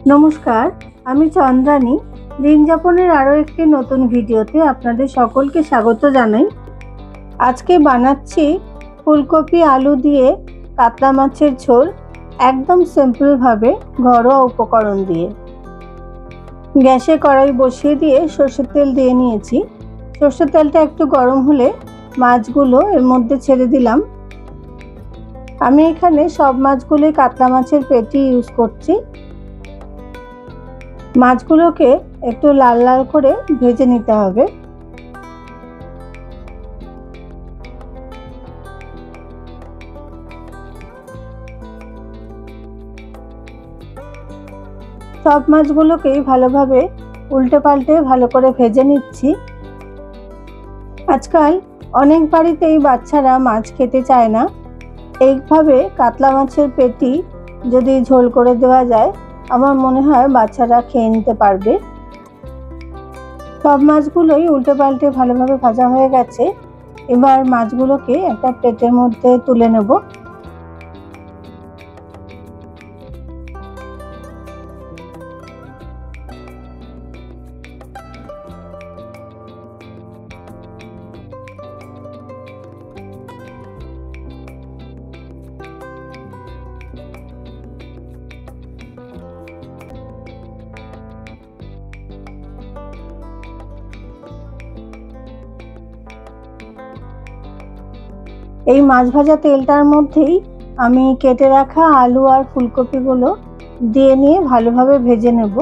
নমস্কার, আমি চন্দ্রানী। দিন যাপনের আরও একটি নতুন ভিডিওতে আপনাদের সকলকে স্বাগত জানাই। আজকে বানাচ্ছি ফুলকপি আলু দিয়ে কাতলা মাছের ঝোল, একদম সিম্পলভাবে ঘরোয়া উপকরণ দিয়ে। গ্যাসে কড়াই বসিয়ে দিয়ে সরষের তেল দিয়ে নিয়েছি। সরষের তেলটা একটু গরম হলে মাছগুলো এর মধ্যে ছেড়ে দিলাম। আমি এখানে সব মাছগুলোই কাতলা মাছের পেটি ইউজ করছি। মাছগুলোকে একটু লাল লাল করে ভেজে নিতে হবে। সব মাছগুলোকেই ভালোভাবে উল্টে পাল্টে ভালো করে ভেজে নিচ্ছি। আজকাল অনেক বাড়িতেই বাচ্চারা মাছ খেতে চায় না। এইভাবে কাতলা মাছের পেটি যদি ঝোল করে দেওয়া যায়, আমার মনে হয় বাচ্চারা খেয়ে নিতে পারবে। সব মাছগুলোই উল্টে পাল্টে ভালোভাবে ভাজা হয়ে গেছে। এবার মাছগুলোকে একটা প্লেটের মধ্যে তুলে নেব। এই মাছ ভাজা তেলটার মধ্যেই আমি কেটে রাখা আলু আর ফুলকপিগুলো দিয়ে নিয়ে ভালোভাবে ভেজে নেব।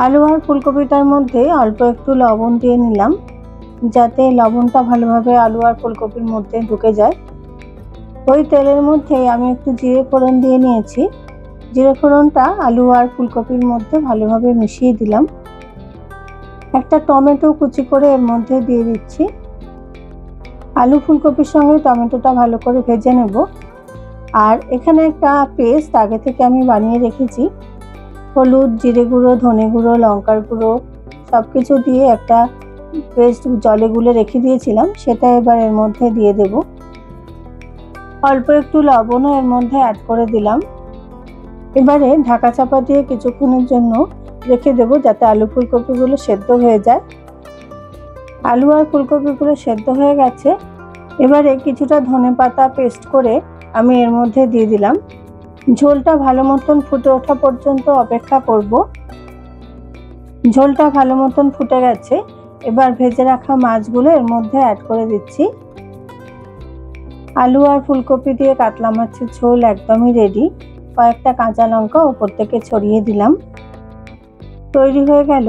আলু আর ফুলকপিটার মধ্যে অল্প একটু লবণ দিয়ে নিলাম, যাতে লবণটা ভালোভাবে আলু আর ফুলকপির মধ্যে ঢুকে যায়। ওই তেলের মধ্যে আমি একটু জিরে ফোড়ন দিয়ে নিয়েছি। জিরে ফোড়নটা আলু আর ফুলকপির মধ্যে ভালোভাবে মিশিয়ে দিলাম। একটা টমেটো কুচি করে এর মধ্যে দিয়ে দিচ্ছি। আলু ফুলকপির সঙ্গে টমেটোটা ভালো করে ভেজে নেব। আর এখানে একটা পেস্ট আগে থেকে আমি বানিয়ে রেখেছি। হলুদ, জিরে গুঁড়ো, ধনে গুঁড়ো, লঙ্কার গুঁড়ো সব কিছু দিয়ে একটা পেস্ট জলে গুলে রেখে দিয়েছিলাম, সেটা এবার এর মধ্যে দিয়ে দেব। অল্প একটু লবণও এর মধ্যে অ্যাড করে দিলাম। এবারে ঢাকা চাপা দিয়ে কিছুক্ষণের জন্য রেখে দেব, যাতে আলু ফুলকপিগুলো সেদ্ধ হয়ে যায়। আলু আর ফুলকপিগুলো সেদ্ধ হয়ে গেছে। এবারে কিছুটা ধনেপাতা পেস্ট করে আমি এর মধ্যে দিয়ে দিলাম। ঝোলটা ভালো মতন ফুটে ওঠা পর্যন্ত অপেক্ষা করব। ঝোলটা ভালো মতন ফুটে গেছে। এবার ভেজে রাখা মাছগুলো এর মধ্যে অ্যাড করে দিচ্ছি। আলু আর ফুলকপি দিয়ে কাতলা মাছের ঝোল একদমই রেডি। কয়েকটা কাঁচা লঙ্কা উপর থেকে ছড়িয়ে দিলাম। তৈরি হয়ে গেল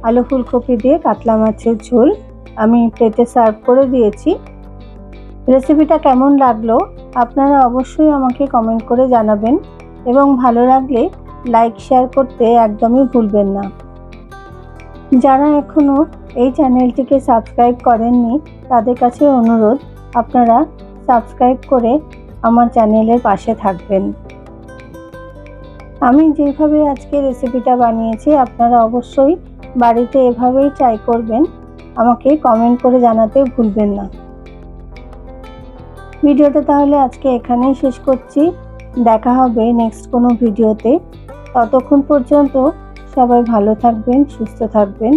আলু ফুলকপি দিয়ে কাতলা মাছের ঝোল। আমি প্লেটে সার্ভ করে দিয়েছি। রেসিপিটা কেমন লাগলো আপনারা অবশ্যই আমাকে কমেন্ট করে জানাবেন, এবং ভালো লাগলে লাইক শেয়ার করতে একদমই ভুলবেন না। যারা এখনও এই চ্যানেলটিকে সাবস্ক্রাইব করেননি, তাদের কাছে অনুরোধ, আপনারা সাবস্ক্রাইব করে আমার চ্যানেলের পাশে থাকবেন। আমি যেভাবে আজকে রেসিপিটা বানিয়েছি, আপনারা অবশ্যই বাড়িতে এভাবেই ট্রাই করবেন। আমাকে কমেন্ট করে জানাতে ভুলবেন না। ভিডিওটা তাহলে আজকে এখানেই শেষ করছি। দেখা হবে নেক্সট কোনো ভিডিওতে। ততক্ষণ পর্যন্ত সবাই ভালো থাকবেন, সুস্থ থাকবেন।